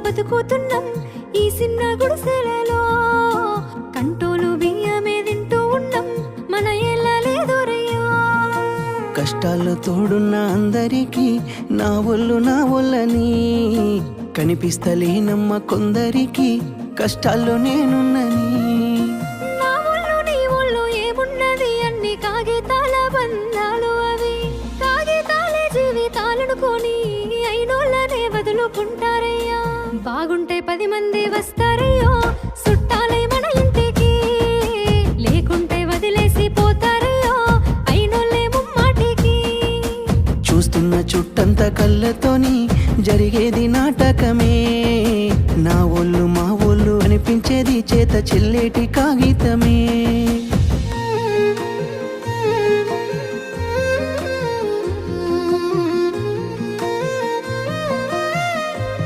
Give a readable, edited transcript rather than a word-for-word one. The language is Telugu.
బతుకుతున్నాం ఈ చిన్న గుడిసెలలో. కంటోలు బియ్యమే తింటూ ఉన్నాం మన ఎల్లలేదోరయ్యా. కష్టాల్లో తోడున్న అందరికీ నా ఒళ్ళని కనిపిస్తలేనమ్మ కొందరికి కష్టాల్లో నేనున్నని. నా ఒళ్ళు నీ ఒళ్ళు ఏమున్నది అన్ని కాగితాల బంధాలు అవి. కాగితాలే జీవితాలనుకొని అయినోళ్ళనే వదులుకుంటారయ్యా. బాగుంటే 10 మంది వస్తారయ్యో చుట్టాలై మన ఇంటికి. లేకుంటే వదిలేసి పోతారయ్యో అయినోళ్ళే ముమ్మాటికి. చూస్తున్న చుట్టంత కళ్ళతోని జరిగేది నాటకమే. నా ఒళ్ళు మా ఒళ్ళు అనిపించేది చేత చెల్లేటి కాగితం.